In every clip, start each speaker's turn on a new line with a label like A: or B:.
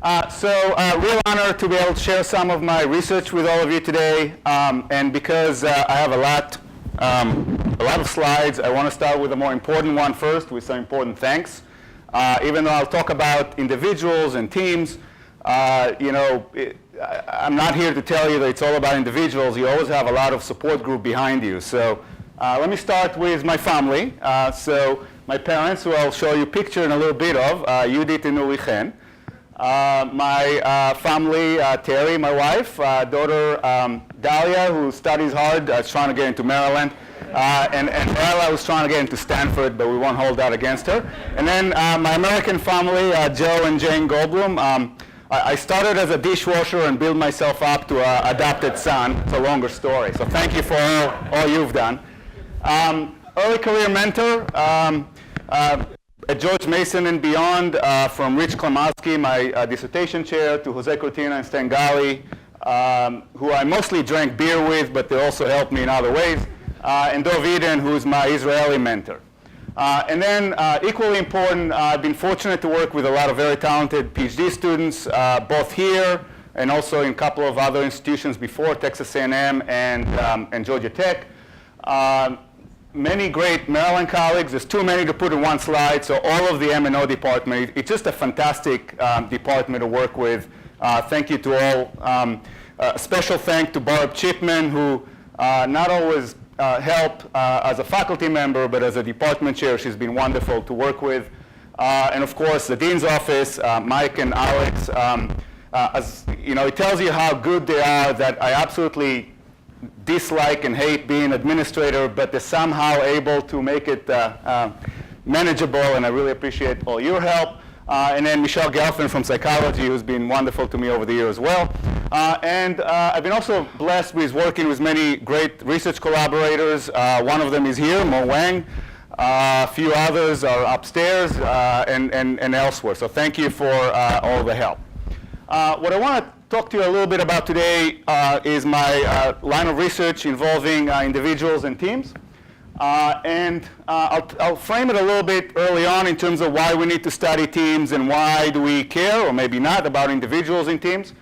A: Real honor to be able to share some of my research with all of you today. And because I have a lot of slides, I want to start with the more important one first, with some important thanks. Even though I'll talk about individuals and teams, I'm not here to tell you that it's all about individuals. You always have a lot of support group behind you. So let me start with my family. So my parents, who I'll show you a picture in a little bit of, Yudit and Chen. My family, Terry, my wife, daughter Dalia, who studies hard, is trying to get into Maryland, and Ella, who's trying to get into Stanford, but we won't hold that against her. And then my American family, Joe and Jane Goldblum. I started as a dishwasher and built myself up to an adopted son. It's a longer story, so thank you for all you've done. Early career mentor. At George Mason and beyond, from Rich Klamowski, my dissertation chair, to Jose Cortina and Stan Gali, who I mostly drank beer with, but they also helped me in other ways, and Dov Eden, who's my Israeli mentor. And then, equally important, I've been fortunate to work with a lot of very talented PhD students, both here and also in a couple of other institutions before, Texas A&M and Georgia Tech. Many great Maryland colleagues. There's too many to put in one slide, so all of the M&O department. It's just a fantastic department to work with. Thank you to all. A special thank to Barb Chipman, who not always helped as a faculty member, but as a department chair, she's been wonderful to work with. And of course, the dean's office, Mike and Alex. As you know, it tells you how good they are, that I absolutely dislike and hate being administrator, but they're somehow able to make it manageable, and I really appreciate all your help. And then Michelle Gelfand from psychology, who's been wonderful to me over the years as well. And I've been also blessed with working with many great research collaborators. One of them is here, Mo Wang. A few others are upstairs and elsewhere. So thank you for all the help. What I want to talk to you a little bit about today is my line of research involving individuals and teams. I'll frame it a little bit early on in terms of why we need to study teams and why do we care, or maybe not, about individuals in teams.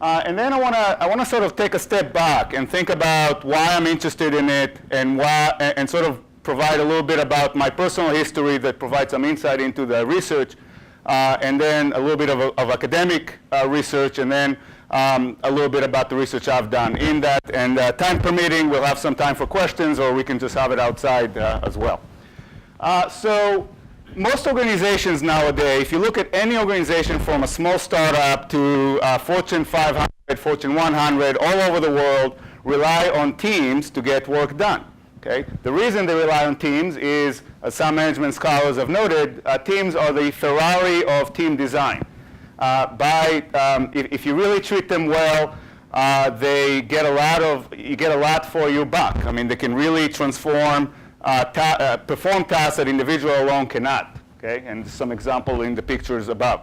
A: And then I want to sort of take a step back and think about why I'm interested in it, and sort of provide a little bit about my personal history that provides some insight into the research, and then a little bit of academic research, and then a little bit about the research I've done in that. And time permitting, we'll have some time for questions, or we can just have it outside as well. So most organizations nowadays, if you look at any organization from a small startup to Fortune 500, Fortune 100, all over the world, rely on teams to get work done. Okay? The reason they rely on teams is, as some management scholars have noted, teams are the Ferrari of team design. If you really treat them well, you get a lot for your buck. I mean, they can really transform, perform tasks that individual alone cannot. Okay, and some example in the pictures above.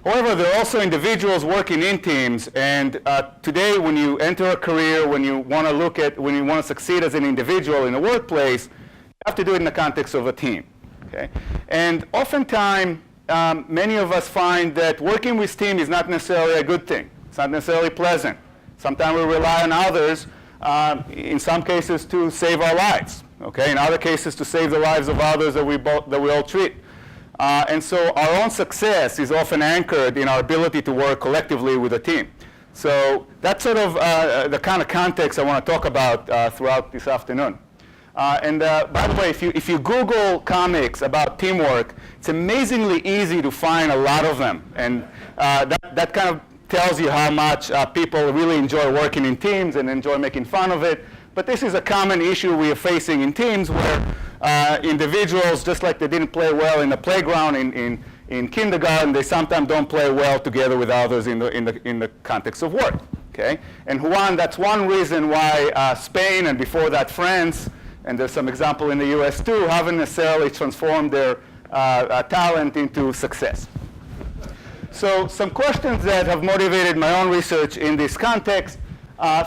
A: However, there are also individuals working in teams, and today, when you enter a career, when you want to succeed as an individual in a workplace, you have to do it in the context of a team. Okay, and oftentimes, many of us find that working with team is not necessarily a good thing. It's not necessarily pleasant. Sometimes we rely on others, in some cases to save our lives. Okay, in other cases to save the lives of others that we all treat. And so our own success is often anchored in our ability to work collectively with a team. So that's sort of the kind of context I want to talk about throughout this afternoon. By the way, if you Google comics about teamwork, it's amazingly easy to find a lot of them. And that kind of tells you how much people really enjoy working in teams and enjoy making fun of it. But this is a common issue we are facing in teams, where individuals, just like they didn't play well in the playground in kindergarten, they sometimes don't play well together with others in the context of work. Okay? And that's one reason why Spain, and before that France, and there's some example in the US too, haven't necessarily transformed their talent into success. So some questions that have motivated my own research in this context.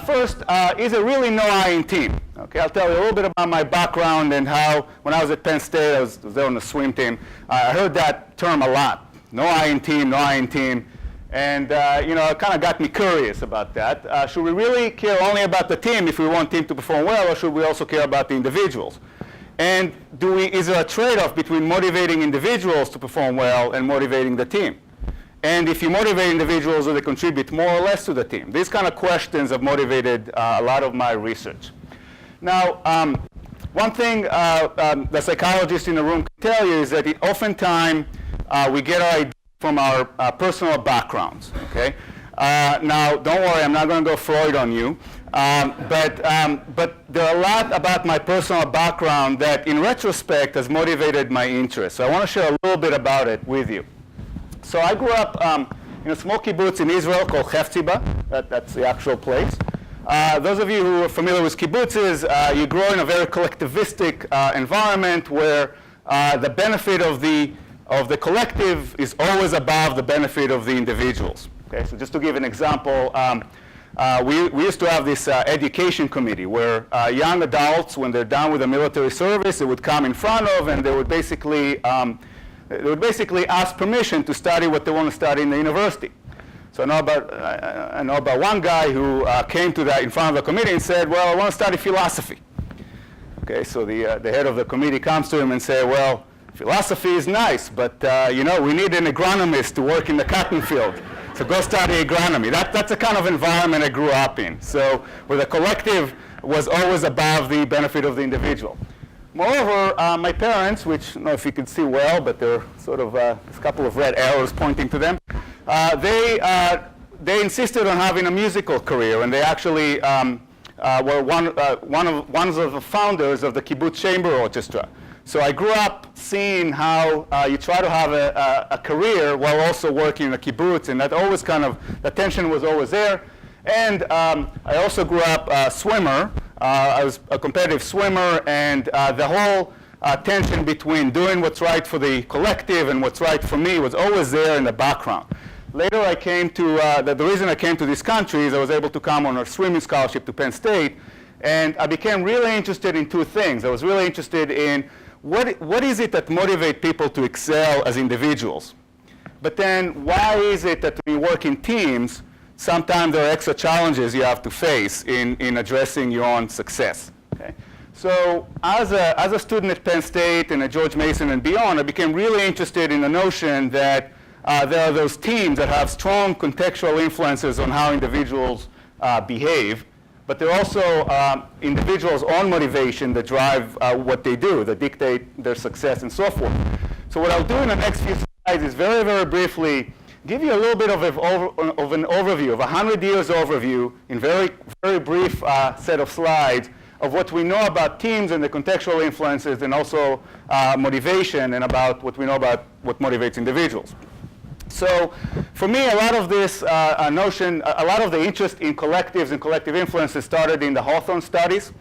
A: First, is there really no I in team? Okay, I'll tell you a little bit about my background and how, when I was at Penn State, I was there on the swim team. I heard that term a lot. No I in team, no I in team. And it kind of got me curious about that. Should we really care only about the team if we want team to perform well, or should we also care about the individuals? And is there a trade-off between motivating individuals to perform well and motivating the team? And if you motivate individuals, will they contribute more or less to the team? These kind of questions have motivated a lot of my research. Now, one thing the psychologists in the room can tell you is that oftentimes we get our ideas from our personal backgrounds, okay? Now, don't worry, I'm not going to go Freud on you. But there are a lot about my personal background that, in retrospect, has motivated my interest. So I want to share a little bit about it with you. So I grew up in a small kibbutz in Israel called Hefziba. That's the actual place. Those of you who are familiar with kibbutzes, you grow in a very collectivistic environment where the benefit of the collective is always above the benefit of the individuals. Okay, so just to give an example, we used to have this education committee where young adults, when they're done with the military service, they would come in front of and they would basically ask permission to study what they want to study in the university. So I know about one guy who came to in front of the committee and said, well, I want to study philosophy. Okay, so the head of the committee comes to him and says, well, philosophy is nice, but we need an agronomist to work in the cotton field. So go study agronomy. That's the kind of environment I grew up in. So where the collective was always above the benefit of the individual. Moreover, my parents, which I don't know if you can see well, but there are sort of a couple of red arrows pointing to them, they insisted on having a musical career, and they actually were one of the founders of the kibbutz chamber orchestra. So I grew up seeing how you try to have a career while also working in a kibbutz, and that always the tension was always there. And I also grew up a swimmer. I was a competitive swimmer, and the whole tension between doing what's right for the collective and what's right for me was always there in the background. Later I came to, the reason I came to this country is I was able to come on a swimming scholarship to Penn State, and I became really interested in two things. I was really interested in what is it that motivates people to excel as individuals? But then why is it that when you work in teams, sometimes there are extra challenges you have to face in addressing your own success? Okay? So as a student at Penn State and at George Mason and beyond, I became really interested in the notion that there are those teams that have strong contextual influences on how individuals behave. But there are also individuals' own motivation that drive what they do, that dictate their success and so forth. So what I'll do in the next few slides is very, very briefly give you a little bit of an overview, of a 100 years overview in very, very brief set of slides of what we know about teams and the contextual influences, and also motivation, and about what we know about what motivates individuals. So for me, a lot of this notion, a lot of the interest in collectives and collective influences started in the Hawthorne studies.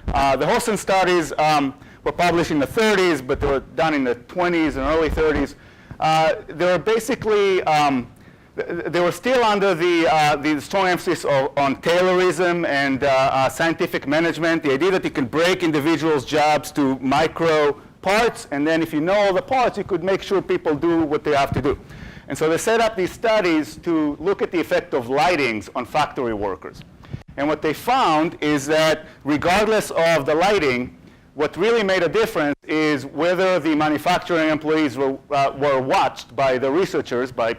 A: The Hawthorne studies were published in the 30s, but they were done in the 20s and early 30s. They were basically, they were still under the strong emphasis on Taylorism and scientific management, the idea that you can break individuals' jobs to micro parts, and then if you know all the parts, you could make sure people do what they have to do. And so they set up these studies to look at the effect of lightings on factory workers. And what they found is that regardless of the lighting, what really made a difference is whether the manufacturing employees were watched by the researchers, by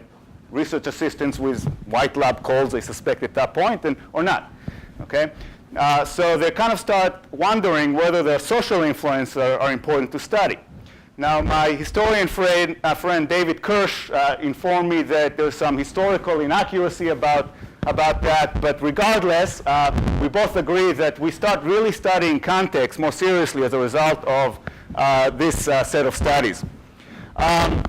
A: research assistants with white lab coats, they suspect at that point, or not. Okay? So they kind of start wondering whether the social influences are important to study. Now, my historian friend David Kirsch informed me that there's some historical inaccuracy about that, but regardless, we both agree that we start really studying context more seriously as a result of this set of studies. A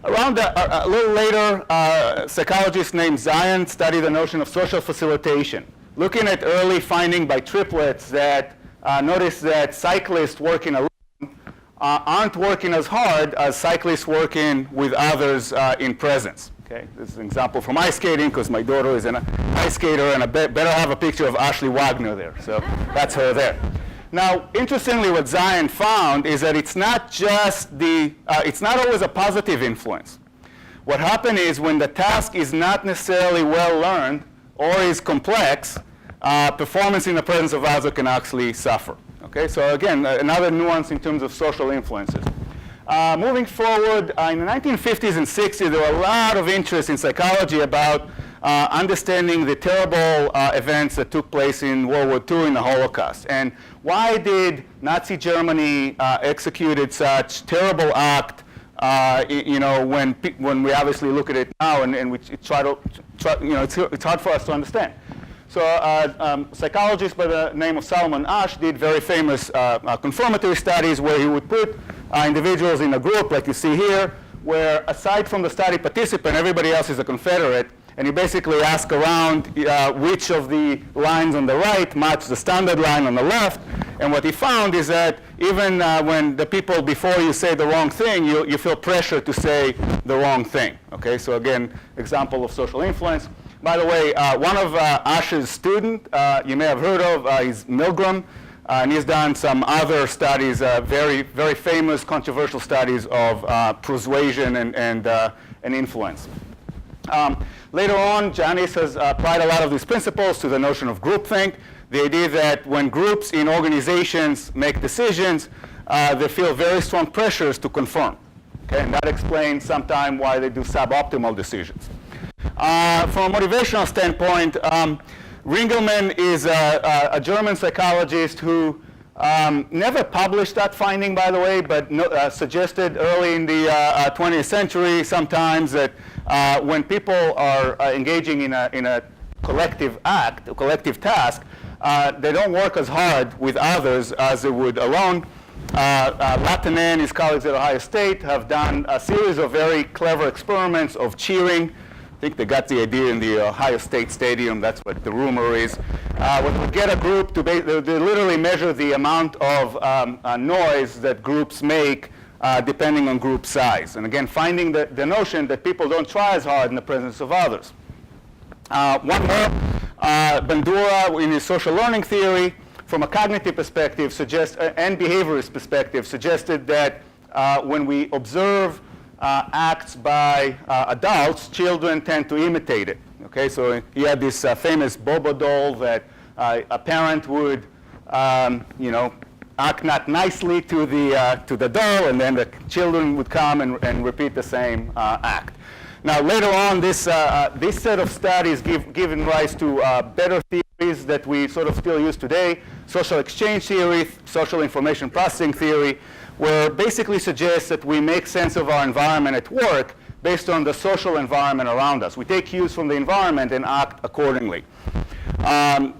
A: little later, a psychologist named Zion studied the notion of social facilitation, looking at early finding by triplets that noticed that cyclists working alone aren't working as hard as cyclists working with others in presence. Okay, this is an example from ice skating, because my daughter is an ice skater, and I better have a picture of Ashley Wagner there. So that's her there. Now, interestingly, what Zion found is that it's not just it's not always a positive influence. what happens is when the task is not necessarily well learned or is complex, performance in the presence of others can actually suffer. Okay, so again, another nuance in terms of social influences. Moving forward, in the 1950s and 60s, there were a lot of interest in psychology about understanding the terrible events that took place in World War II in the Holocaust. And why did Nazi Germany executed such terrible act, when we obviously look at it now and we try to, it's hard for us to understand. So a psychologist by the name of Solomon Asch did very famous confirmatory studies where he would put individuals in a group, like you see here, where aside from the study participant, everybody else is a Confederate, and you basically ask around which of the lines on the right match the standard line on the left, and what he found is that even when the people before you say the wrong thing, you feel pressure to say the wrong thing. Okay, so again, example of social influence. By the way, one of Asch's students, you may have heard of, is Milgram, and he's done some other studies, very, very famous, controversial studies of persuasion and influence. Later on, Janis has applied a lot of these principles to the notion of groupthink, the idea that when groups in organizations make decisions, they feel very strong pressures to conform. Okay, and that explains sometimes why they do suboptimal decisions. From a motivational standpoint, Ringelmann is a German psychologist who never published that finding, by the way, but suggested early in the 20th century sometimes that when people are engaging in a collective act, a collective task, they don't work as hard with others as they would alone. Latané and his colleagues at Ohio State have done a series of very clever experiments of cheering. I think they got the idea in the Ohio State Stadium. That's what the rumor is. When we get a group to they literally measure the amount of noise that groups make depending on group size. And again, finding the notion that people don't try as hard in the presence of others. One more, Bandura in his social learning theory, from a cognitive perspective, and behaviorist perspective, suggested that when we observe acts by adults, children tend to imitate it. Okay, so he had this famous Bobo doll that a parent would, act not nicely to the doll, and then the children would come and repeat the same act. Now, later on, this set of studies given rise to better theories that we sort of still use today: social exchange theory, social information processing theory, where basically suggests that we make sense of our environment at work based on the social environment around us. We take cues from the environment and act accordingly.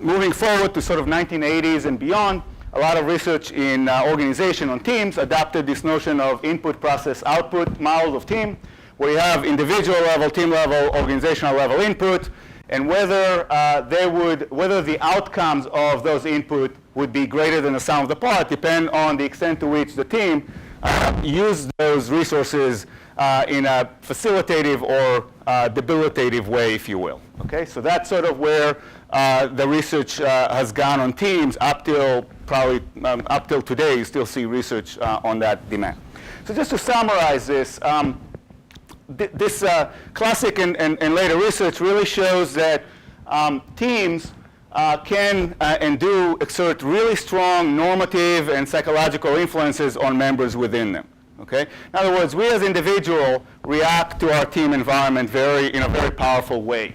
A: Moving forward to sort of 1980s and beyond, a lot of research in organization on teams adopted this notion of input, process, output model of team, where you have individual level, team level, organizational level input, and whether the outcomes of those input would be greater than the sum of the part depend on the extent to which the team used those resources in a facilitative or debilitative way, if you will. Okay, so that's sort of where the research has gone on teams up till today. You still see research on that demand. So just to summarize this, this classic and later research really shows that teams can and do exert really strong normative and psychological influences on members within them. Okay? In other words, we as individuals react to our team environment in a very powerful way.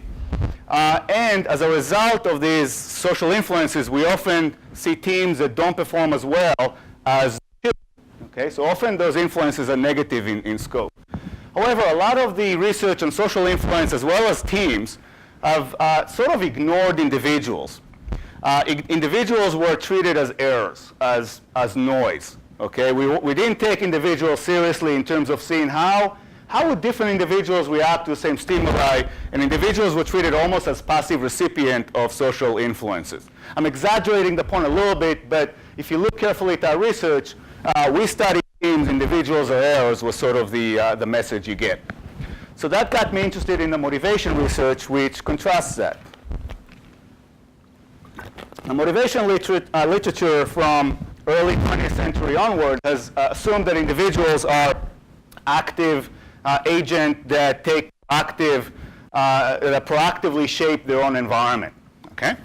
A: And as a result of these social influences, we often see teams that don't perform as well as should. Okay? So often those influences are negative in scope. However, a lot of the research on social influence as well as teams have sort of ignored individuals. Individuals were treated as errors, as noise. Okay, we didn't take individuals seriously in terms of seeing how would different individuals react to the same stimuli, and individuals were treated almost as passive recipient of social influences. I'm exaggerating the point a little bit, but if you look carefully at our research, we studied teams, individuals, or errors was sort of the message you get. So that got me interested in the motivation research, which contrasts that. The motivation literature from early 20th century onward has assumed that individuals are active agent that proactively shape their own environment. Okay,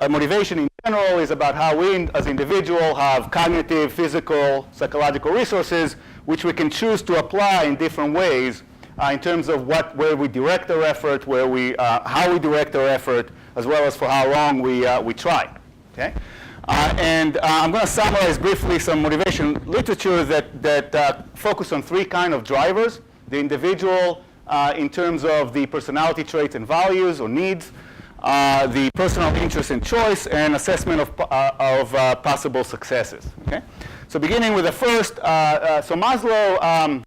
A: motivation in general is about how we, as individuals, have cognitive, physical, psychological resources which we can choose to apply in different ways in terms of where we direct our effort, how we direct our effort, as well as for how long we try. Okay, I'm going to summarize briefly some motivation literature that focus on three kind of drivers: the individual in terms of the personality traits and values or needs, the personal interest and choice, and assessment of possible successes. Okay, so beginning with the first, so Maslow.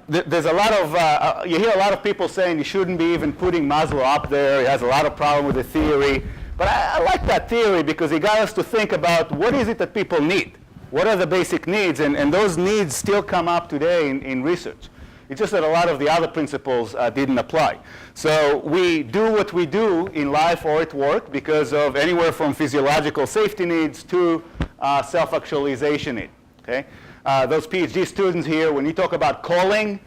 A: There's a lot of you hear a lot of people saying you shouldn't be even putting Maslow up there. He has a lot of problem with the theory, but I like that theory because he got us to think about what is it that people need. What are the basic needs, and those needs still come up today in research. It's just that a lot of the other principles didn't apply. So we do what we do in life or at work because of anywhere from physiological safety needs to self-actualization need. Okay, those PhD students here, when you talk about calling,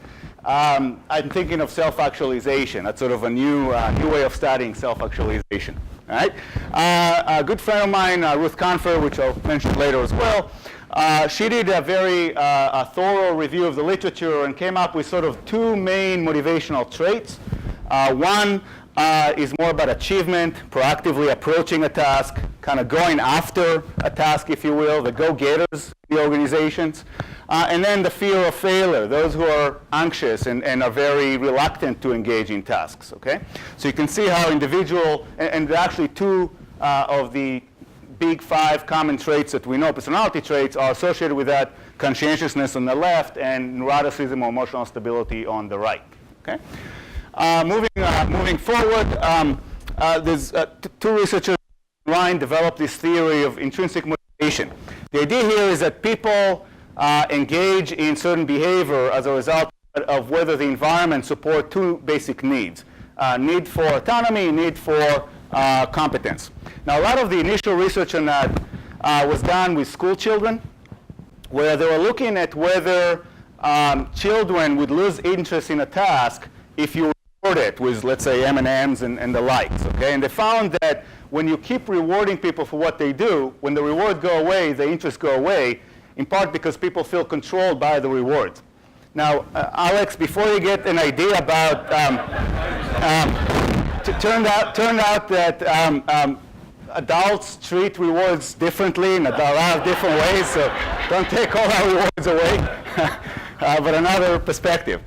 A: I'm thinking of self-actualization. That's sort of a new way of studying self-actualization. All right, a good friend of mine, Ruth Confer, which I'll mention later as well. She did a very thorough review of the literature and came up with sort of two main motivational traits. One is more about achievement, proactively approaching a task, kind of going after a task, if you will, the go-getters in the organizations. And then the fear of failure, those who are anxious and are very reluctant to engage in tasks. Okay, so you can see how individual, and actually two of the big five common traits that we know, personality traits, are associated with that: conscientiousness on the left and neuroticism or emotional stability on the right. Okay. Moving forward, there's two researchers online developed this theory of intrinsic motivation. The idea here is that people engage in certain behavior as a result of whether the environment supports two basic needs: need for autonomy, need for competence. Now, a lot of the initial research on that was done with school children, where they were looking at whether children would lose interest in a task if you reward it with, let's say, M&Ms and the likes. Okay, and they found that when you keep rewarding people for what they do, when the rewards go away, the interests go away, in part because people feel controlled by the rewards. Now, Alex, before you get an idea about, turned out that adults treat rewards differently in a lot of different ways, so don't take all our rewards away, but another perspective.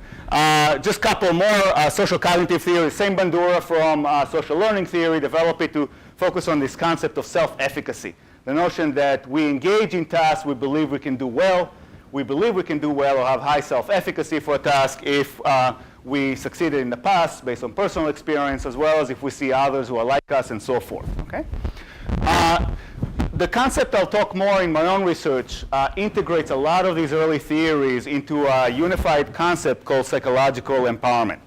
A: Just a couple more social cognitive theories. Same Bandura from social learning theory developed it to focus on this concept of self-efficacy. The notion that we engage in tasks we believe we can do well. We believe we can do well or have high self-efficacy for a task if we succeeded in the past based on personal experience, as well as if we see others who are like us and so forth. Okay? The concept I'll talk more in my own research integrates a lot of these early theories into a unified concept called psychological empowerment.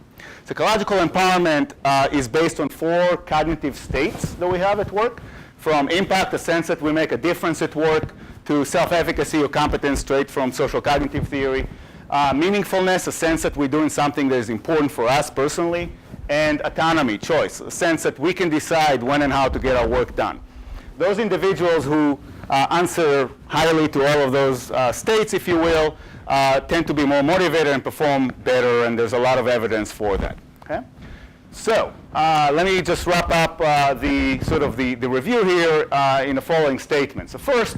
A: Psychological empowerment is based on 4 cognitive states that we have at work, from impact, a sense that we make a difference at work, to self-efficacy or competence, straight from social cognitive theory, meaningfulness, a sense that we're doing something that is important for us personally, and autonomy, choice, a sense that we can decide when and how to get our work done. Those individuals who answer highly to all of those states, if you will, tend to be more motivated and perform better, and there's a lot of evidence for that. Okay? So let me just wrap up the review here in the following statements. So first,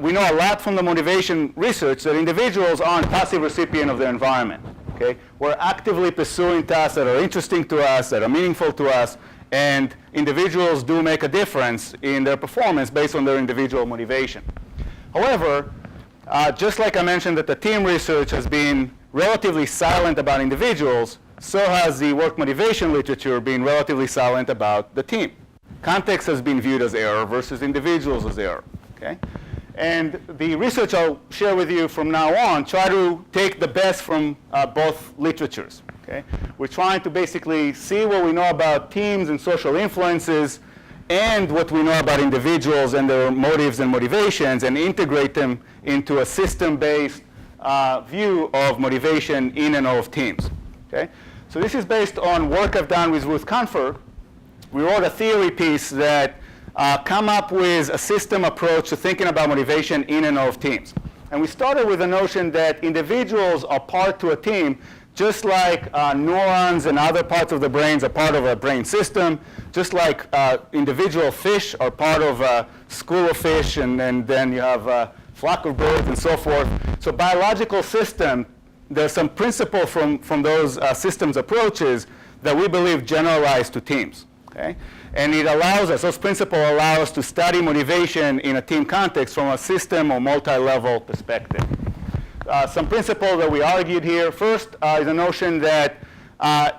A: we know a lot from the motivation research that individuals aren't passive recipients of their environment. Okay? We're actively pursuing tasks that are interesting to us, that are meaningful to us, and individuals do make a difference in their performance based on their individual motivation. However, just like I mentioned that the team research has been relatively silent about individuals, so has the work motivation literature been relatively silent about the team. Context has been viewed as error versus individuals as error. Okay? And the research I'll share with you from now on try to take the best from both literatures. Okay? We're trying to basically see what we know about teams and social influences and what we know about individuals and their motives and motivations, and integrate them into a system-based view of motivation in and of teams. Okay? So this is based on work I've done with Ruth Confer. We wrote a theory piece that come up with a system approach to thinking about motivation in and of teams. And we started with the notion that individuals are part to a team, just like neurons and other parts of the brains are part of a brain system, just like individual fish are part of a school of fish, and then you have a flock of birds and so forth. So biological system, there's some principle from those systems approaches that we believe generalize to teams. Okay? And it allows us, those principles allow us to study motivation in a team context from a system or multi-level perspective. Some principles that we argued here. First is the notion that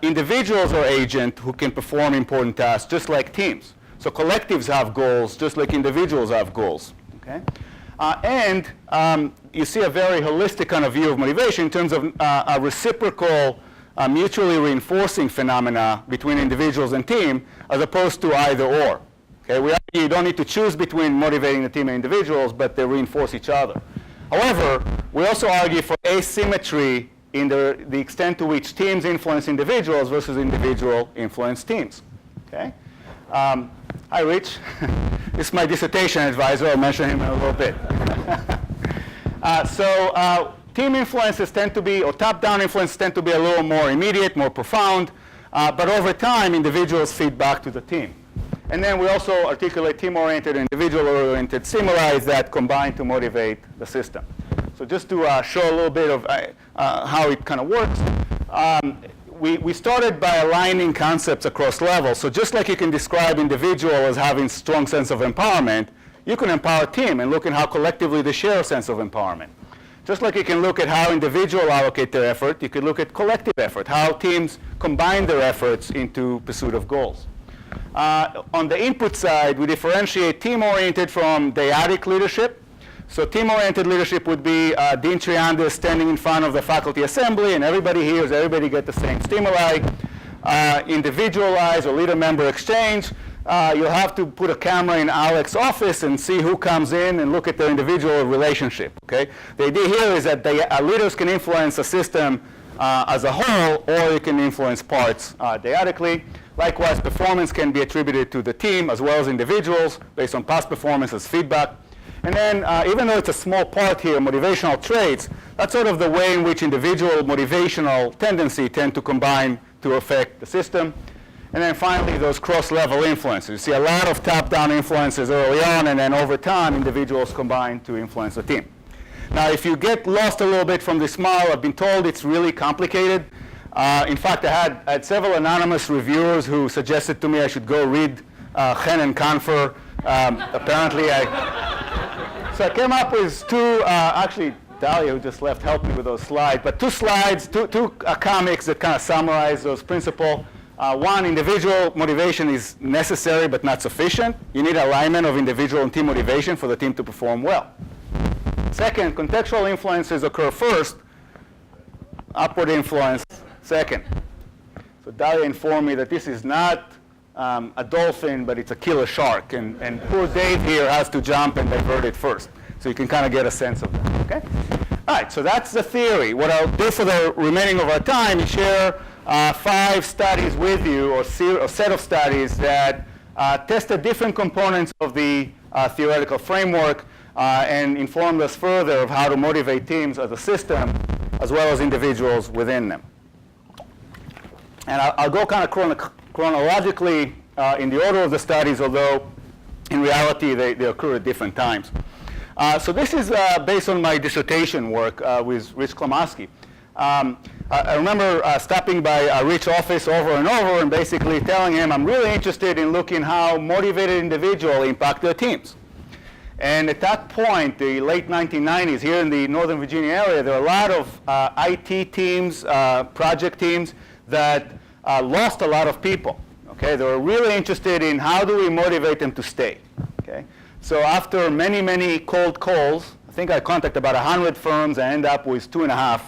A: individuals are agents who can perform important tasks just like teams. So collectives have goals just like individuals have goals. Okay? You see a very holistic kind of view of motivation in terms of a reciprocal, mutually reinforcing phenomena between individuals and team, as opposed to either or. Okay? We argue you don't need to choose between motivating the team and individuals, but they reinforce each other. However, we also argue for asymmetry in the extent to which teams influence individuals versus individual influence teams. Okay? Hi, Rich. This is my dissertation advisor. I'll mention him in a little bit. Team influences tend to be, or top-down influences tend to be a little more immediate, more profound, but over time, individuals feed back to the team. And then we also articulate team-oriented and individual-oriented stimuli that combine to motivate the system. So just to show a little bit of how it kind of works, we started by aligning concepts across levels. So just like you can describe individual as having strong sense of empowerment, you can empower team and look at how collectively they share a sense of empowerment. Just like you can look at how individuals allocate their effort, you could look at collective effort, how teams combine their efforts into pursuit of goals. On the input side, we differentiate team-oriented from dyadic leadership. So team-oriented leadership would be Dean Triandis standing in front of the faculty assembly, and everybody hears, everybody gets the same stimuli. Individualized or leader-member exchange, you'll have to put a camera in Alex's office and see who comes in and look at their individual relationship. Okay? The idea here is that leaders can influence a system as a whole, or it can influence parts dyadically. Likewise, performance can be attributed to the team as well as individuals based on past performance as feedback. And then, even though it's a small part here, motivational traits, that's sort of the way in which individual motivational tendency tend to combine to affect the system. And then finally, those cross-level influences. You see a lot of top-down influences early on, and then over time, individuals combine to influence the team. Now, if you get lost a little bit from this model, I've been told it's really complicated. In fact, I had several anonymous reviewers who suggested to me I should go read Chen and Confer. Apparently, so I came up with two, actually, Dalia, who just left, helped me with those slides, but two slides, two comics that kind of summarize those principles. One, individual motivation is necessary but not sufficient. You need alignment of individual and team motivation for the team to perform well. Second, contextual influences occur first, upward influence second. So Dalia informed me that this is not a dolphin, but it's a killer shark, and poor Dave here has to jump and divert it first. So you can kind of get a sense of that, okay? All right, so that's the theory. What I'll do for the remaining of our time is share 5 studies with you, or set of studies that tested different components of the theoretical framework and informed us further of how to motivate teams as a system, as well as individuals within them. And I'll go kind of chronologically in the order of the studies, although in reality they occur at different times. So this is based on my dissertation work with Rich Klomoski. I remember stopping by Rich's office over and over and basically telling him I'm really interested in looking how motivated individuals impact their teams. And at that point, the late 1990s, here in the Northern Virginia area, there were a lot of IT teams, project teams that lost a lot of people. Okay, they were really interested in how do we motivate them to stay. Okay, so after many, many cold calls, I think I contacted about 100 firms. I ended up with 2.5.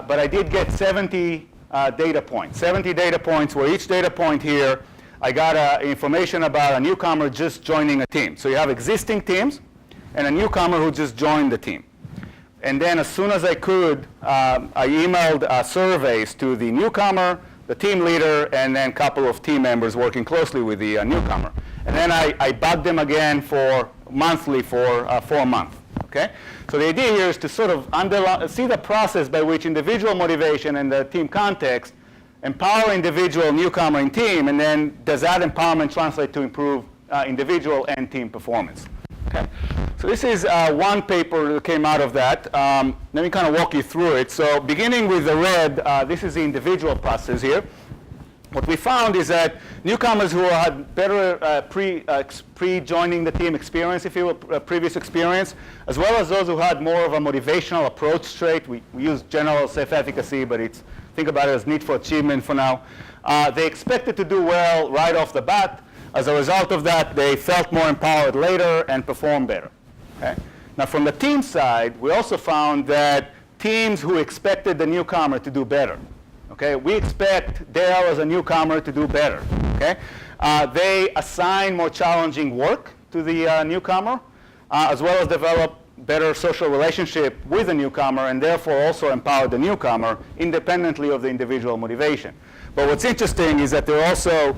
A: But I did get 70 data points. 70 data points, where each data point here, I got information about a newcomer just joining a team. So you have existing teams and a newcomer who just joined the team. And then as soon as I could, I emailed surveys to the newcomer, the team leader, and then a couple of team members working closely with the newcomer. And then I bugged them again monthly for 4 months. Okay? So the idea here is to sort of see the process by which individual motivation and the team context empower individual, newcomer, and team, and then does that empowerment translate to improve individual and team performance? Okay. So this is one paper that came out of that. Let me kind of walk you through it. So beginning with the red, this is the individual process here. What we found is that newcomers who had better pre-joining the team experience, if you will, previous experience, as well as those who had more of a motivational approach trait, we use general self-efficacy, but think about it as need for achievement for now. They expected to do well right off the bat. As a result of that, they felt more empowered later and performed better. Okay? Now, from the team side, we also found that teams who expected the newcomer to do better. Okay? We expect Dale as a newcomer to do better. Okay? They assign more challenging work to the newcomer, as well as develop better social relationship with the newcomer, and therefore also empower the newcomer independently of the individual motivation. But what's interesting is that there are also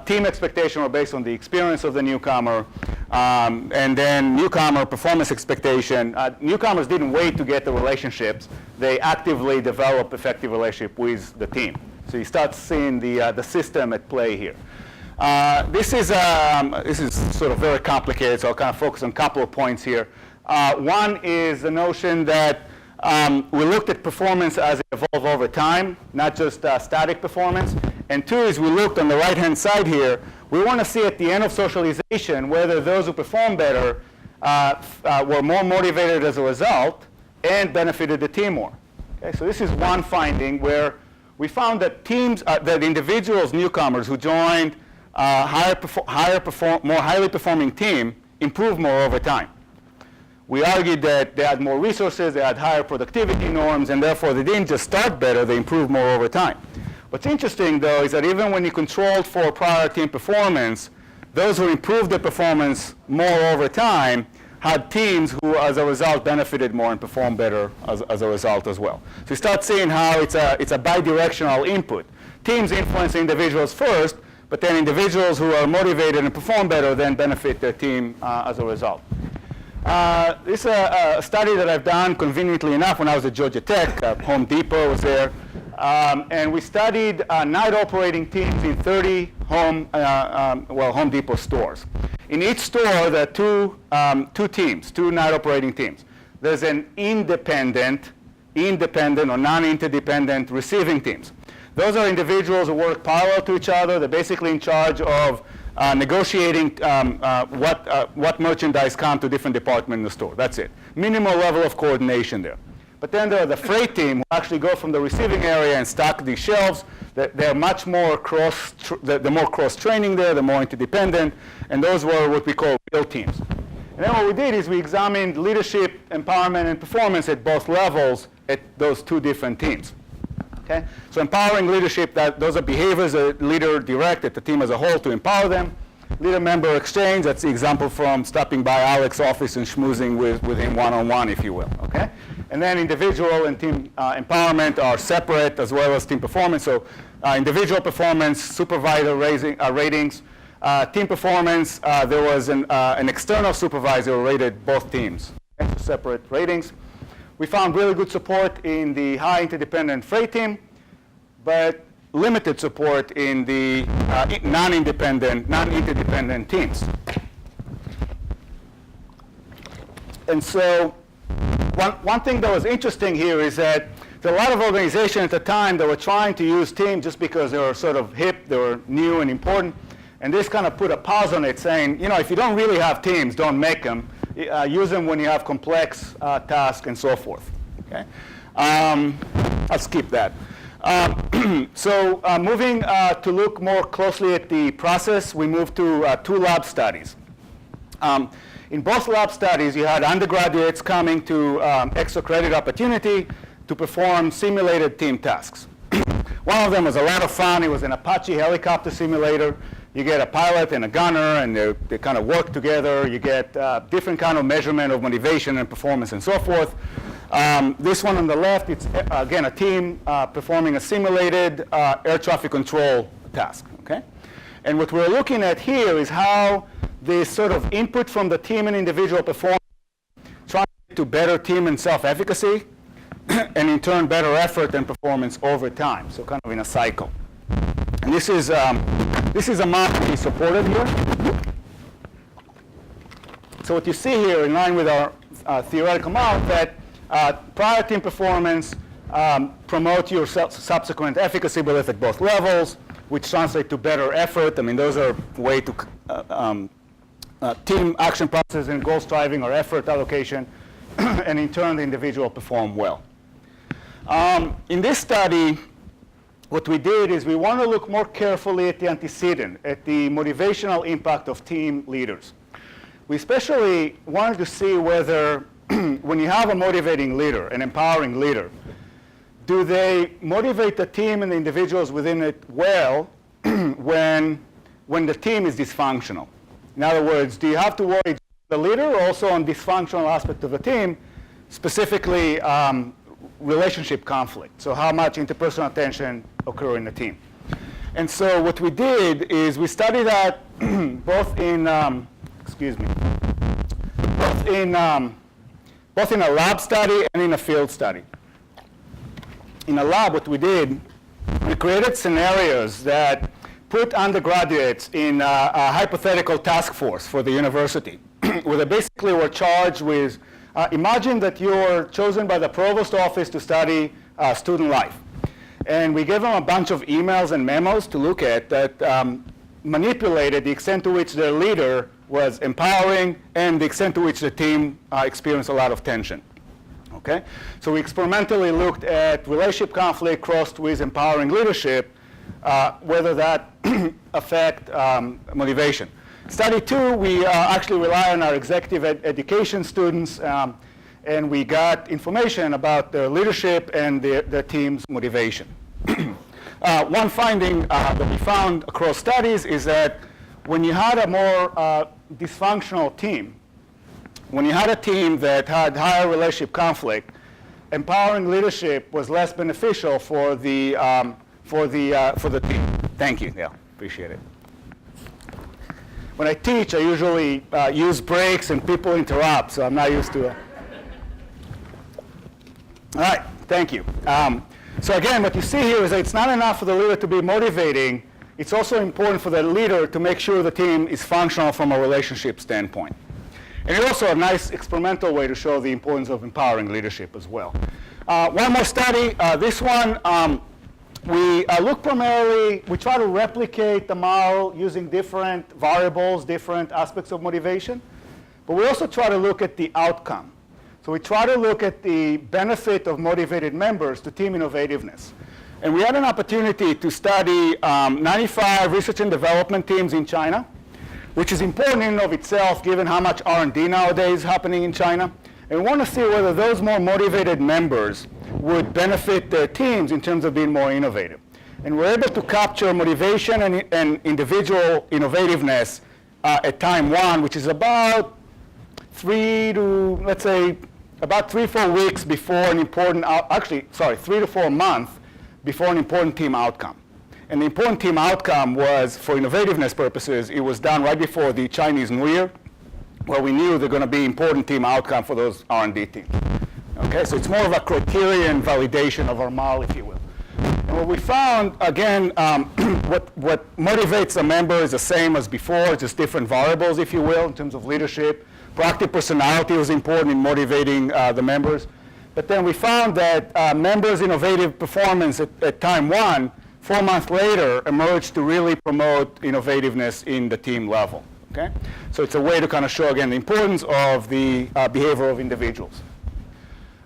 A: team expectations are based on the experience of the newcomer, and then newcomer performance expectation. Newcomers didn't wait to get the relationships. They actively develop effective relationship with the team. So you start seeing the system at play here. This is sort of very complicated, so I'll kind of focus on a couple of points here. One is the notion that we looked at performance as it evolved over time, not just static performance. And two is we looked on the right-hand side here. We want to see at the end of socialization whether those who perform better were more motivated as a result and benefited the team more. Okay, so this is one finding where we found that that individuals, newcomers who joined more highly performing team improved more over time. We argued that they had more resources, they had higher productivity norms, and therefore they didn't just start better, they improved more over time. What's interesting, though, is that even when you controlled for prior team performance, those who improved their performance more over time had teams who, as a result, benefited more and performed better as a result as well. So you start seeing how it's a bidirectional input. Teams influence individuals first, but then individuals who are motivated and perform better then benefit their team as a result. This is a study that I've done, conveniently enough, when I was at Georgia Tech. Home Depot was there. And we studied night operating teams in 30 Home Depot stores. In each store, there are two night operating teams. There's an independent or non-interdependent receiving teams. Those are individuals who work parallel to each other. They're basically in charge of negotiating what merchandise come to different departments in the store. That's it. Minimal level of coordination there. But then there are the freight team who actually go from the receiving area and stock the shelves. They're much more they're more cross-training there, they're more interdependent, and those were what we call real teams. And then what we did is we examined leadership, empowerment, and performance at both levels at those two different teams. Okay? So empowering leadership, those are behaviors that leader direct at the team as a whole to empower them. Leader-member exchange, that's the example from stopping by Alex's office and schmoozing with him one-on-one, if you will. Okay? And then individual and team empowerment are separate, as well as team performance. So individual performance, supervisor ratings. Team performance, there was an external supervisor who rated both teams. Okay? So separate ratings. We found really good support in the high interdependent freight team, but limited support in the non-interdependent teams. And so one thing that was interesting here is that there were a lot of organizations at the time that were trying to use teams just because they were sort of hip, they were new and important. And this kind of put a pause on it, saying, if you don't really have teams, don't make them. Use them when you have complex tasks and so forth. Okay? I'll skip that. So moving to look more closely at the process, we moved to 2 lab studies. In both lab studies, you had undergraduates coming to extra credit opportunity to perform simulated team tasks. One of them was a lot of fun. It was an Apache helicopter simulator. You get a pilot and a gunner, and they kind of work together. You get different kind of measurement of motivation and performance and so forth. This one on the left, it's again a team performing a simulated air traffic control task. Okay, and what we're looking at here is how the sort of input from the team and individual performance translate to better team and self-efficacy, and in turn better effort and performance over time. So kind of in a cycle. And this is a model we supported here. So what you see here, in line with our theoretical model, that prior team performance promote your subsequent efficacy belief at both levels, which translate to better effort. I mean, those are way to team action process and goal striving or effort allocation, and in turn the individual perform well. In this study, what we did is we want to look more carefully at the antecedent, at the motivational impact of team leaders. We especially wanted to see whether when you have a motivating leader, an empowering leader, do they motivate the team and the individuals within it well when the team is dysfunctional? In other words, do you have to worry the leader or also on dysfunctional aspect of the team, specifically relationship conflict? So how much interpersonal tension occur in the team? And so what we did is we studied that both in both in a lab study and in a field study. In a lab, what we did, we created scenarios that put undergraduates in a hypothetical task force for the university, where they basically were charged with, imagine that you're chosen by the provost office to study student life. And we gave them a bunch of emails and memos to look at that manipulated the extent to which their leader was empowering and the extent to which the team experienced a lot of tension. Okay? So we experimentally looked at relationship conflict crossed with empowering leadership, whether that affect motivation. Study 2, we actually rely on our executive education students, and we got information about their leadership and their team's motivation. One finding that we found across studies is that when you had a more dysfunctional team, when you had a team that had higher relationship conflict, empowering leadership was less beneficial for the team. Thank you. Yeah, appreciate it. When I teach, I usually use breaks and people interrupt, so I'm not used to it. All right, thank you. So again, what you see here is that it's not enough for the leader to be motivating. It's also important for the leader to make sure the team is functional from a relationship standpoint. And it's also a nice experimental way to show the importance of empowering leadership as well. One more study. This one, we look primarily, we try to replicate the model using different variables, different aspects of motivation. But we also try to look at the outcome. So we try to look at the benefit of motivated members to team innovativeness. And we had an opportunity to study 95 research and development teams in China, which is important in and of itself given how much R&D nowadays is happening in China. And we want to see whether those more motivated members would benefit their teams in terms of being more innovative. And we're able to capture motivation and individual innovativeness at time 1, which is about 3 to 4 weeks before an important, 3 to 4 months before an important team outcome. And the important team outcome was, for innovativeness purposes, it was done right before the Chinese New Year, where we knew they're going to be important team outcome for those R&D teams. Okay, so it's more of a criterion validation of our model, if you will. And what we found, again, what motivates a member is the same as before, just different variables, if you will, in terms of leadership. Proactive personality was important in motivating the members. But then we found that members' innovative performance at time 1, 4 months later, emerged to really promote innovativeness in the team level. Okay? So it's a way to kind of show, again, the importance of the behavior of individuals.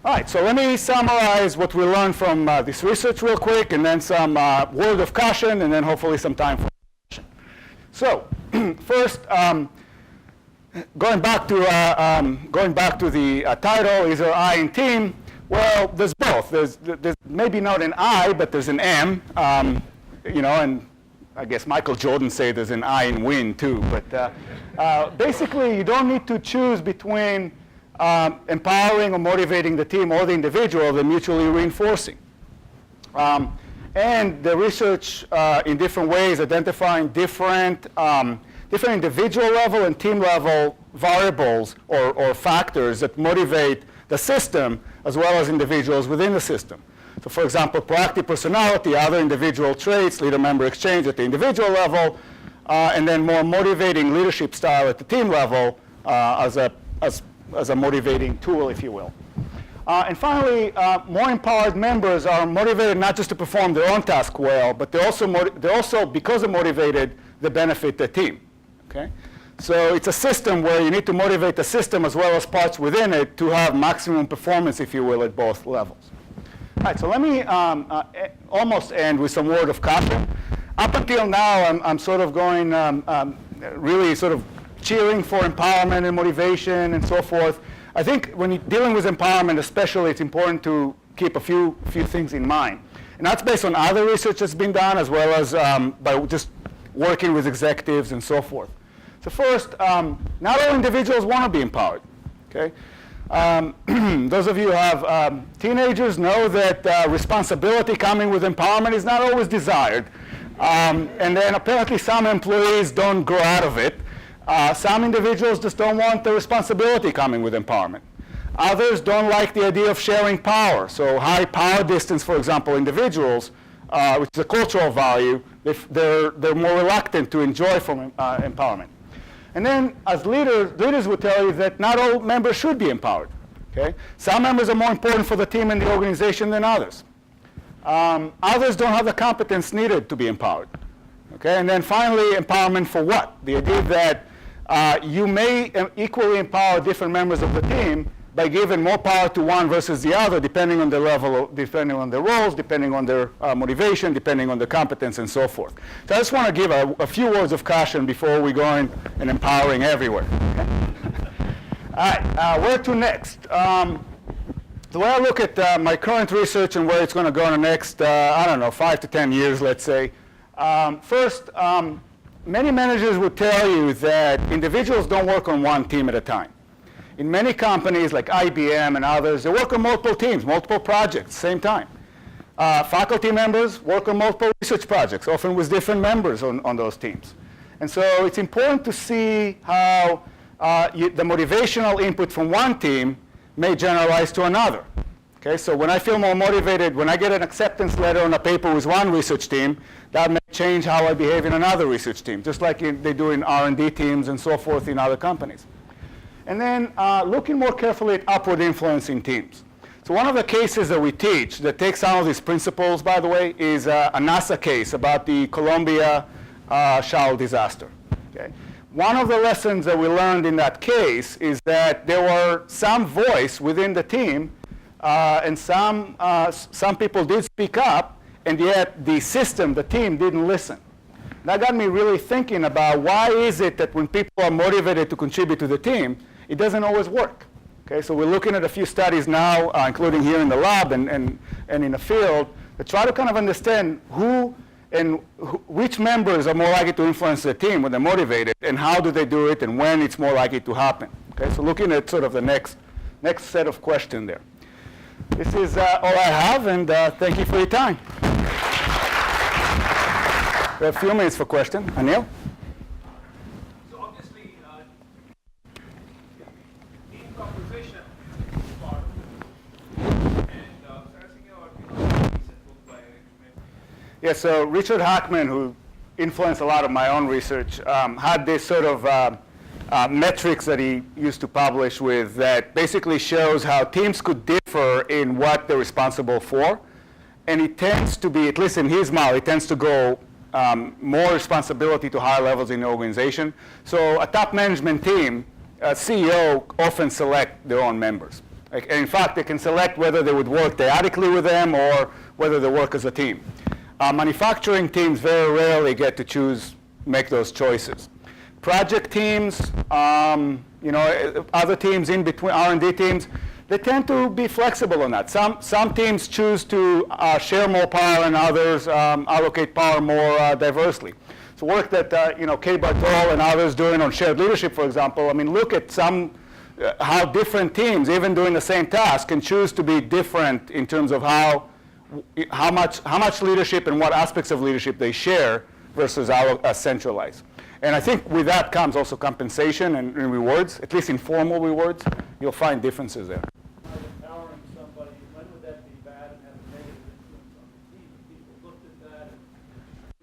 A: All right, so let me summarize what we learned from this research real quick, and then some word of caution, and then hopefully some time for discussion. So first, going back to the title, is there I in team? Well, there's both. There's maybe not an I, but there's an M. And I guess Michael Jordan said there's an I in win too. But basically, you don't need to choose between empowering or motivating the team or the individual, they're mutually reinforcing. And the research in different ways identifying different individual level and team level variables or factors that motivate the system as well as individuals within the system. So for example, proactive personality, other individual traits, leader-member exchange at the individual level, and then more motivating leadership style at the team level as a motivating tool, if you will. And finally, more empowered members are motivated not just to perform their own task well, but they're also, because they're motivated, they benefit the team. Okay? So it's a system where you need to motivate the system as well as parts within it to have maximum performance, if you will, at both levels. All right, so let me almost end with some word of caution. Up until now, I'm sort of going, really sort of cheering for empowerment and motivation and so forth. I think when you're dealing with empowerment especially, it's important to keep a few things in mind. And that's based on other research that's been done as well as by just working with executives and so forth. So first, not all individuals want to be empowered. Okay? Those of you who have teenagers know that responsibility coming with empowerment is not always desired. And then apparently some employees don't grow out of it. Some individuals just don't want the responsibility coming with empowerment. Others don't like the idea of sharing power. So high power distance, for example, individuals, which is a cultural value, they're more reluctant to enjoy from empowerment. And then as leaders would tell you that not all members should be empowered. Okay? Some members are more important for the team and the organization than others. Others don't have the competence needed to be empowered. Okay? And then finally, empowerment for what? The idea that you may equally empower different members of the team by giving more power to one versus the other, depending on the level, depending on their roles, depending on their motivation, depending on their competence, and so forth. So I just want to give a few words of caution before we go in and empowering everywhere. Okay? All right, where to next? The way I look at my current research and where it's going to go in the next, I don't know, 5 to 10 years, let's say. First, many managers would tell you that individuals don't work on one team at a time. In many companies like IBM and others, they work on multiple teams, multiple projects at the same time. Faculty members work on multiple research projects, often with different members on those teams. And so it's important to see how the motivational input from one team may generalize to another. Okay, so when I feel more motivated, when I get an acceptance letter on a paper with one research team, that may change how I behave in another research team, just like they do in R&D teams and so forth in other companies. And then looking more carefully at upward influencing teams. So one of the cases that we teach that takes some of these principles, by the way, is a NASA case about the Columbia shuttle disaster. Okay? One of the lessons that we learned in that case is that there were some voice within the team, and some people did speak up, and yet the system, the team, didn't listen. That got me really thinking about why is it that when people are motivated to contribute to the team, it doesn't always work. Okay, so we're looking at a few studies now, including here in the lab and in the field, that try to kind of understand which members are more likely to influence the team when they're motivated, and how do they do it, and when it's more likely to happen. Okay, so looking at sort of the next set of questions there. This is all I have, and thank you for your time. We have a few minutes for questions. Anil?
B: So obviously, team composition is part of it. And so I was thinking about a recent book by Richard.
A: Yeah, so Richard Hackman, who influenced a lot of my own research, had this sort of metrics that he used to publish with that basically shows how teams could differ in what they're responsible for. And it tends to be, at least in his model, it tends to go more responsibility to higher levels in the organization. So a top management team, a CEO often select their own members. And in fact, they can select whether they would work dyadically with them or whether they work as a team. Manufacturing teams very rarely get to choose, make those choices. Project teams, other teams in between, R&D teams, they tend to be flexible on that. Some teams choose to share more power and others allocate power more diversely. So work that Kay Bartol and others doing on shared leadership, for example, I mean, look at some how different teams, even doing the same task, can choose to be different in terms of how much leadership and what aspects of leadership they share versus our centralized. And I think with that comes also compensation and rewards, at least informal rewards. You'll find differences there.
C: Empowering somebody, when would that be bad and have a negative influence on the team? If people looked at that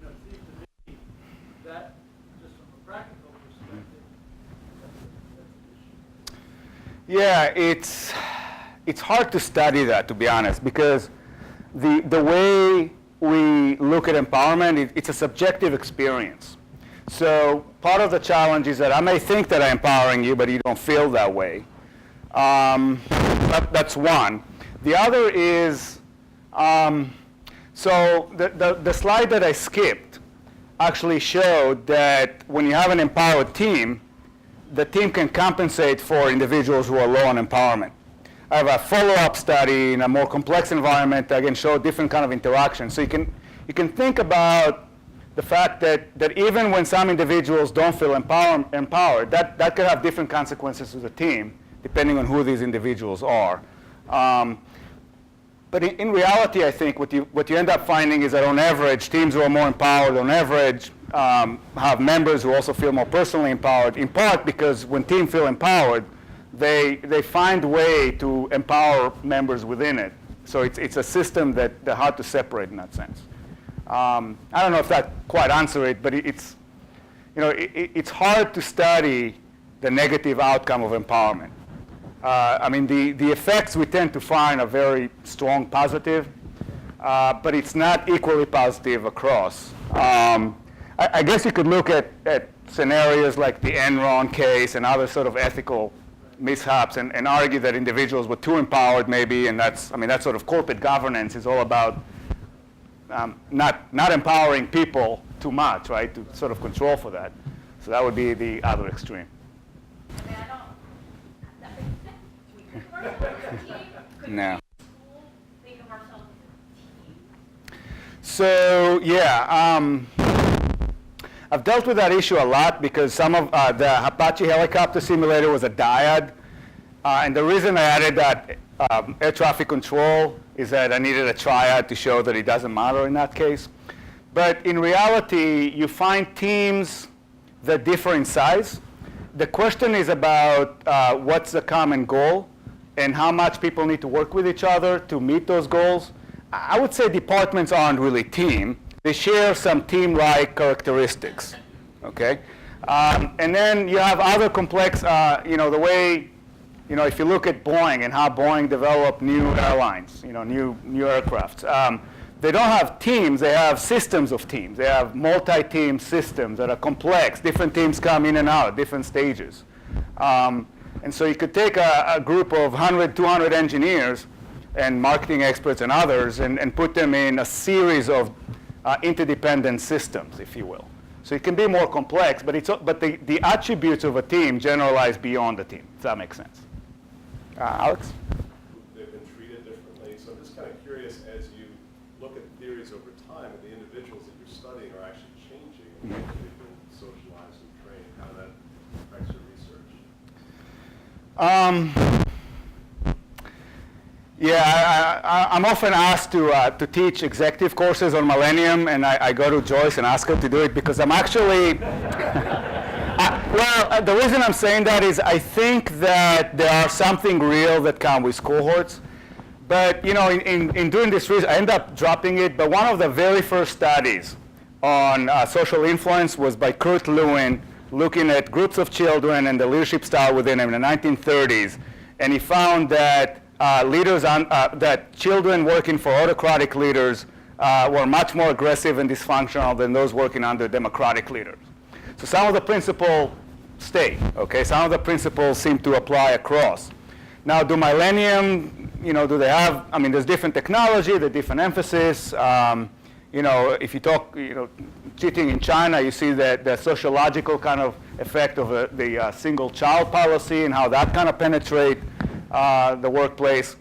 C: and, it seems to me that, just from a practical perspective, that's an issue.
A: Yeah, it's hard to study that, to be honest, because the way we look at empowerment, it's a subjective experience. So part of the challenge is that I may think that I'm empowering you, but you don't feel that way. That's one. The other is, so the slide that I skipped actually showed that when you have an empowered team, the team can compensate for individuals who are low on empowerment. I have a follow-up study in a more complex environment that again show different kind of interactions. So you can think about the fact that even when some individuals don't feel empowered, that could have different consequences to the team, depending on who these individuals are. But in reality, I think what you end up finding is that on average, teams who are more empowered, on average, have members who also feel more personally empowered, in part because when teams feel empowered, they find a way to empower members within it. So it's a system that they're hard to separate in that sense. I don't know if that quite answers it, but it's hard to study the negative outcome of empowerment. I mean, the effects we tend to find are very strong positive, but it's not equally positive across. I guess you could look at scenarios like the Enron case and other sort of ethical mishaps and argue that individuals were too empowered maybe, and that sort of corporate governance is all about not empowering people too much, right, to sort of control for that. So that would be the other extreme. No.
D: Think of ourselves as a team?
A: So yeah, I've dealt with that issue a lot because some of the Apache helicopter simulator was a dyad, and the reason I added that air traffic control is that I needed a triad to show that it doesn't matter in that case. But in reality, you find teams that differ in size. The question is about what's the common goal and how much people need to work with each other to meet those goals. I would say departments aren't really team. They share some team-like characteristics, okay? And then you have other complex, the way, if you look at Boeing and how Boeing developed new airlines, new aircrafts, they don't have teams, they have systems of teams. They have multi-team systems that are complex. Different teams come in and out at different stages. And so you could take a group of 100, 200 engineers and marketing experts and others and put them in a series of interdependent systems, if you will. So it can be more complex, but the attributes of a team generalize beyond the team, if that makes sense. Alex?
E: They've been treated differently. So I'm just kind of curious, as you look at theories over time, and the individuals that you're studying are actually changing the way that they've been socialized and trained, how that affects your research.
A: I'm often asked to teach executive courses on Millennium, and I go to Joyce and ask her to do it because I'm actually, the reason I'm saying that is I think that there are something real that come with cohorts. But, in doing this research, I end up dropping it, but one of the very first studies on social influence was by Kurt Lewin, looking at groups of children and the leadership style within them in the 1930s. And he found that that children working for autocratic leaders were much more aggressive and dysfunctional than those working under democratic leaders. So some of the principles stay, okay? Some of the principles seem to apply across. Now, do Millennium, do they have, there's different technology, there's different emphasis. If you talk, cheating in China, you see that the sociological kind of effect of the single child policy and how that kind of penetrate the workplace.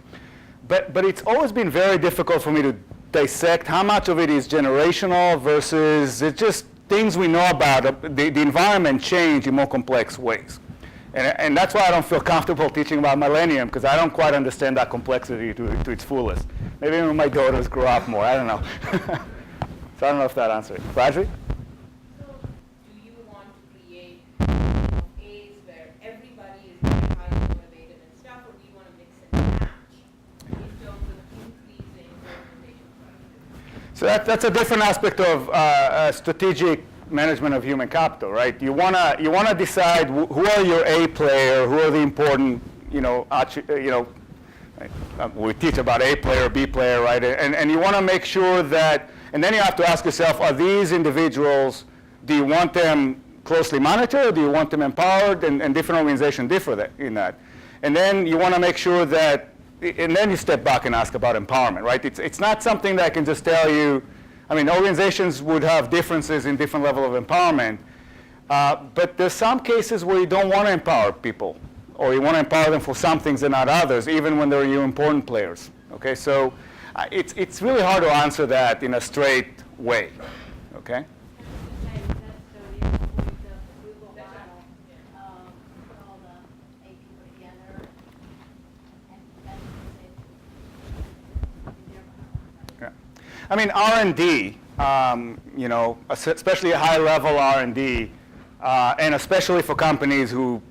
A: But it's always been very difficult for me to dissect how much of it is generational versus it's just things we know about. The environment change in more complex ways. And that's why I don't feel comfortable teaching about millennium, because I don't quite understand that complexity to its fullest. Maybe when my daughters grow up more, I don't know. So I don't know if that answers it. Flash?
D: So, do you want to create A's where everybody is very highly motivated and stuff, or do you want to mix and match in terms of increasing organizational productivity?
A: So that's a different aspect of strategic management of human capital, right? You wanna decide who are your A player, who are the important, we teach about A player, B player, right? And you want to make sure that, and then you have to ask yourself, are these individuals, do you want them closely monitored, or do you want them empowered? And different organizations differ in that. And then you want to make sure that, and then you step back and ask about empowerment, right? It's not something that I can just tell you. I mean, organizations would have differences in different level of empowerment, but there's some cases where you don't want to empower people, or you want to empower them for some things and not others, even when they're your important players. Okay, so it's really hard to answer that in a straight way. Okay. I mean, R&D, especially high-level R&D, and especially for companies who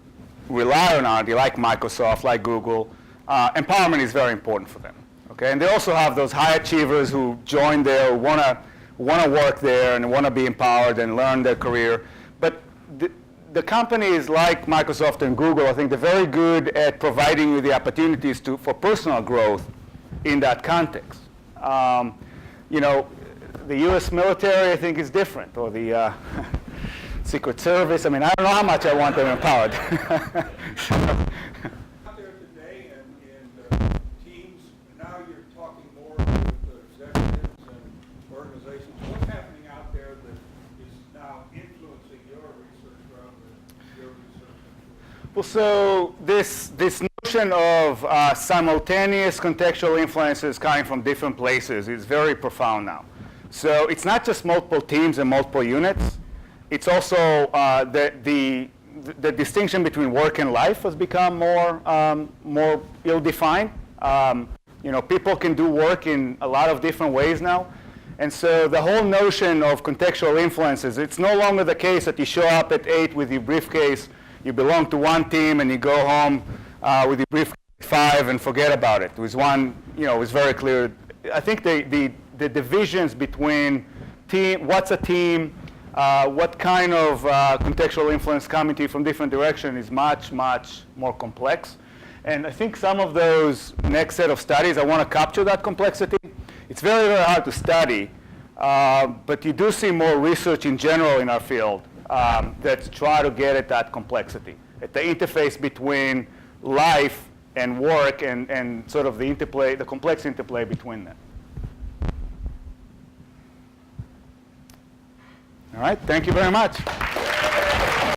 A: rely on R&D, like Microsoft, like Google, empowerment is very important for them. Okay, and they also have those high achievers who join there, who want to work there and want to be empowered and learn their career. But the companies like Microsoft and Google, I think they're very good at providing you the opportunities for personal growth in that context. The U.S. military, I think, is different, or the Secret Service. I mean, I don't know how much I want them empowered.
C: Out there today in teams, now you're talking more with executives and organizations. What's happening out there that is now influencing your research rather than your research?
A: Well, so this notion of simultaneous contextual influences coming from different places is very profound now. So it's not just multiple teams and multiple units. It's also the distinction between work and life has become more ill-defined. People can do work in a lot of different ways now. And so the whole notion of contextual influences, it's no longer the case that you show up at 8 with your briefcase, you belong to one team, and you go home with your briefcase at 5 and forget about it. It was one, it was very clear. I think the divisions between what's a team, what kind of contextual influence coming to you from different directions is much, much more complex. And I think some of those next set of studies, I want to capture that complexity. It's very, very hard to study, but you do see more research in general in our field that try to get at that complexity, at the interface between life and work and sort of the interplay, the complex interplay between them. All right, thank you very much.